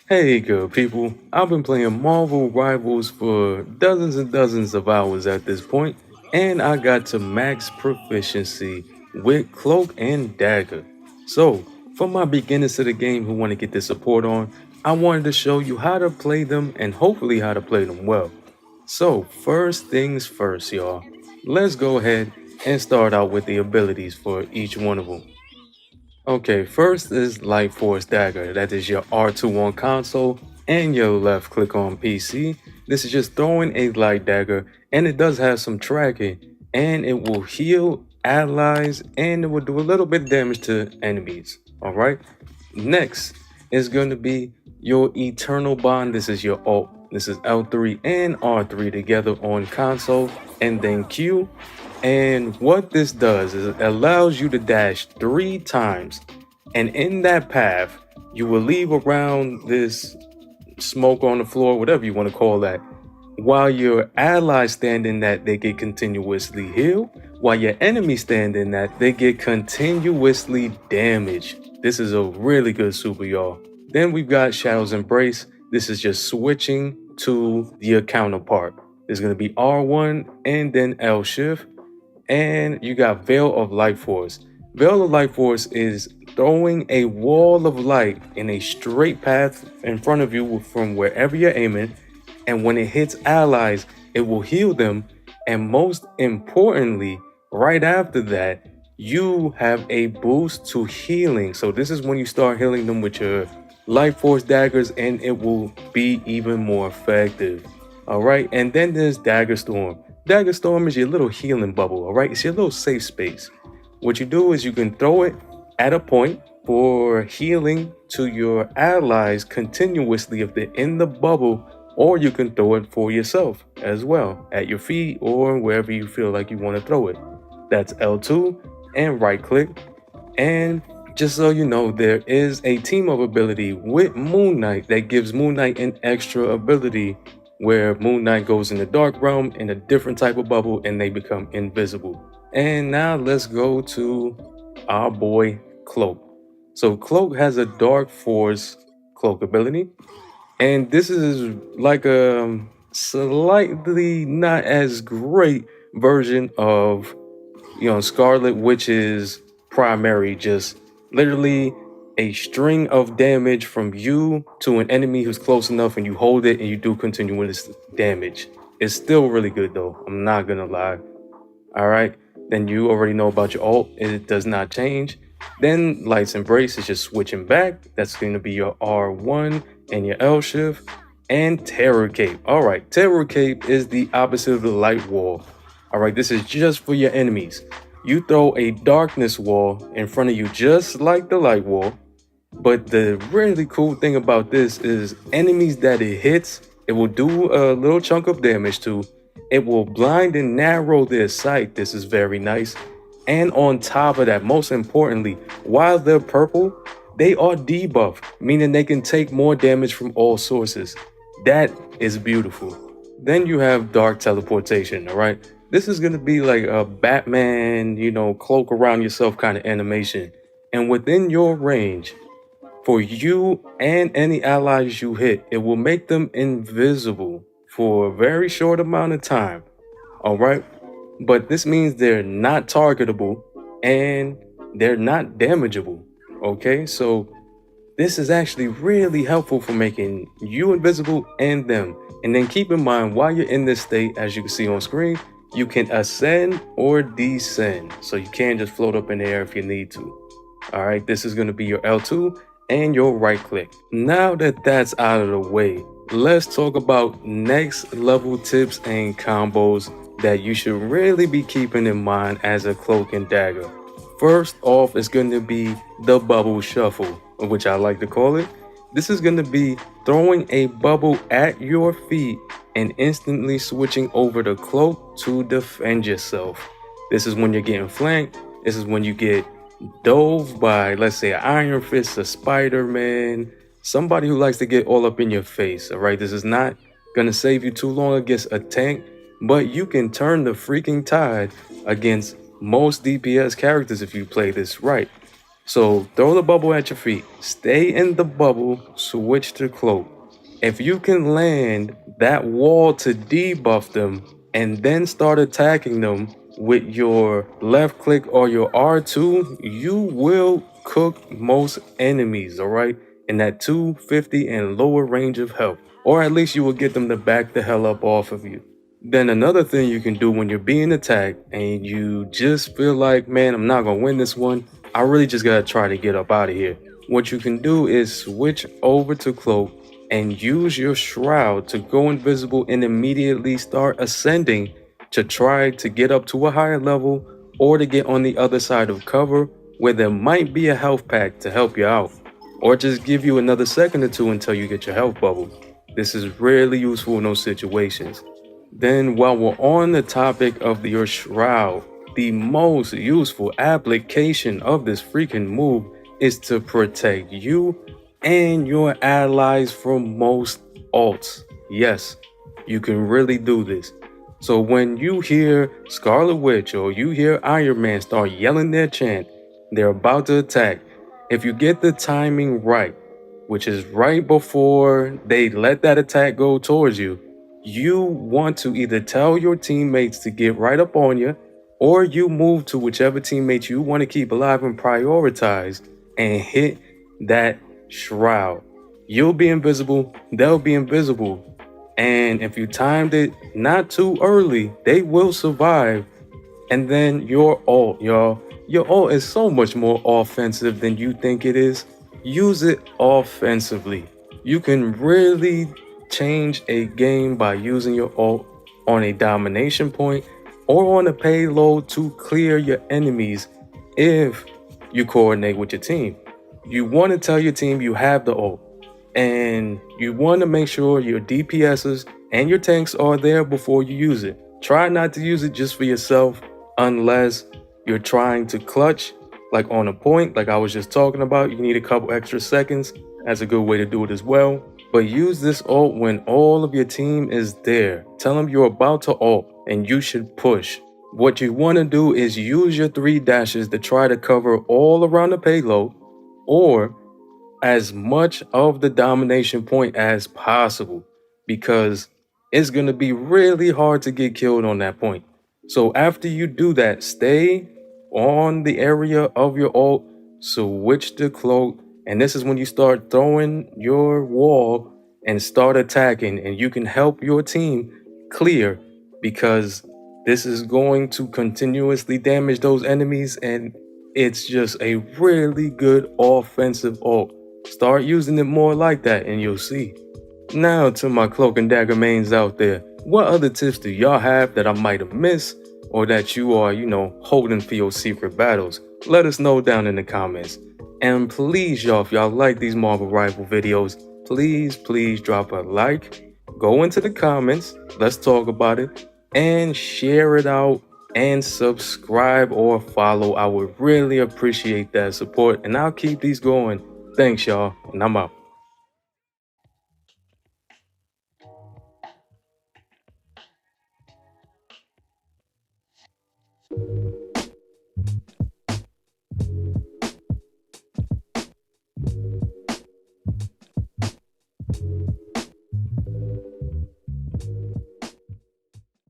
Hey good people, I've been playing Marvel Rivals for dozens and dozens of hours at this point, and I got to max proficiency with Cloak and Dagger. So, for my beginners to the game who want to get the support on, I wanted to show you how to play them and hopefully how to play them well. So, first things first, y'all. Let's go ahead and start out with the abilities for each one of them. Okay, first is Light Force Dagger. That is your R2 on console and your left click on PC. This is just throwing a light dagger and it does have some tracking and it will heal allies and it will do a little bit of damage to enemies. Alright, next is going to be your Eternal Bond. This is your ult. This is L3 and R3 together on console and then Q. And what this does is it allows you to dash 3 times. And in that path, you will leave around this smoke on the floor, whatever you want to call that, while your allies stand in that, they get continuously healed. While your enemies stand in that, they get continuously damaged. This is a really good super, y'all. Then we've got Shadow's Embrace. This is just switching to your counterpart. There's going to be R1 and then L shift. And you got Veil of Light Force. Veil of Light Force is throwing a wall of light in a straight path in front of you from wherever you're aiming. And when it hits allies, it will heal them. And most importantly, right after that, you have a boost to healing. So this is when you start healing them with your Light Force daggers and it will be even more effective. All right, and then there's Dagger Storm. Dagger Storm is your little healing bubble, all right? It's your little safe space. What you do is you can throw it at a point for healing to your allies continuously if they're in the bubble, or you can throw it for yourself as well at your feet or wherever you feel like you want to throw it. That's L2 and right click. And just so you know, there is a team up ability with Moon Knight that gives Moon Knight an extra ability where Moon Knight goes in the dark realm in a different type of bubble and they become invisible. And now let's go to our boy Cloak. So Cloak has a dark force cloak ability, and this is like a slightly not as great version of Scarlet, which is primary, just literally a string of damage from you to an enemy who's close enough and you hold it and you do continuous damage. It's still really good though, I'm not gonna lie. All right, then you already know about your ult, it does not change. Then Light's Embrace is just switching back. That's going to be your R1 and your L shift. And Terror Cape. All right, Terror Cape is the opposite of the Light Wall. All right, this is just for your enemies. You throw a darkness wall in front of you just like the Light Wall. But the really cool thing about this is enemies that it hits, it will do a little chunk of damage to. It will blind and narrow their sight. This is very nice. And on top of that, most importantly, while they're purple, they are debuffed, meaning they can take more damage from all sources. That is beautiful. Then you have Dark Teleportation, all right? This is going to be like a Batman, cloak around yourself kind of animation. And within your range, for you and any allies you hit, it will make them invisible for a very short amount of time, all right? But this means they're not targetable and they're not damageable. Okay, so this is actually really helpful for making you invisible and them. And then keep in mind, while you're in this state, as you can see on screen, you can ascend or descend. So you can just float up in the air if you need to. All right, this is going to be your L2 and your right click. Now that that's out of the way, let's talk about next level tips and combos that you should really be keeping in mind as a Cloak and Dagger. First off is going to be the bubble shuffle, which I like to call it. This is going to be throwing a bubble at your feet and instantly switching over the cloak to defend yourself. This is when you're getting flanked. This is when you get dove by, let's say, an Iron Fist, a Spider-Man, somebody who likes to get all up in your face. All right, this is not going to save you too long against a tank, but you can turn the freaking tide against most DPS characters if you play this right. So throw the bubble at your feet. Stay in the bubble, switch to cloak. If you can land that wall to debuff them and then start attacking them with your left click or your R2, you will cook most enemies, all right? In that 250 and lower range of health. Or at least you will get them to back the hell up off of you. Then another thing you can do when you're being attacked and you just feel like, man, I'm not gonna win this one. I really just gotta try to get up out of here. What you can do is switch over to cloak and use your shroud to go invisible and immediately start ascending to try to get up to a higher level or to get on the other side of cover where there might be a health pack to help you out, or just give you another second or two until you get your health bubble. This is really useful in those situations. Then, while we're on the topic of your shroud, the most useful application of this freaking move is to protect you and your allies from most ults. Yes, you can really do this. So when you hear Scarlet Witch or you hear Iron Man start yelling their chant, they're about to attack. If you get the timing right, which is right before they let that attack go towards you, you want to either tell your teammates to get right up on you, or you move to whichever teammates you want to keep alive and prioritize and hit that shroud. You'll be invisible, they'll be invisible. And if you timed it not too early, they will survive. And then your ult, y'all. Your ult is so much more offensive than you think it is. Use it offensively. You can really change a game by using your ult on a domination point or on a payload to clear your enemies if you coordinate with your team. You want to tell your team you have the ult, and you want to make sure your DPSs and your tanks are there before you use it. Try not to use it just for yourself unless you're trying to clutch, like on a point, like I was just talking about. You need a couple extra seconds. That's a good way to do it as well. But use this ult when all of your team is there. Tell them you're about to ult and you should push. What you want to do is use your 3 dashes to try to cover all around the payload or as much of the domination point as possible, because it's going to be really hard to get killed on that point. So after you do that, stay on the area of your ult, switch to cloak, and this is when you start throwing your wall and start attacking, and you can help your team clear, because this is going to continuously damage those enemies, and it's just a really good offensive ult. Start using it more like that and you'll see. Now to my Cloak and Dagger mains out there, what other tips do y'all have that I might have missed or that you are, holding for your secret battles? Let us know down in the comments. And please y'all, if y'all like these Marvel Rival videos, please drop a like, go into the comments, let's talk about it, and share it out and subscribe or follow. I would really appreciate that support, and I'll keep these going. Thanks y'all, and I'm out.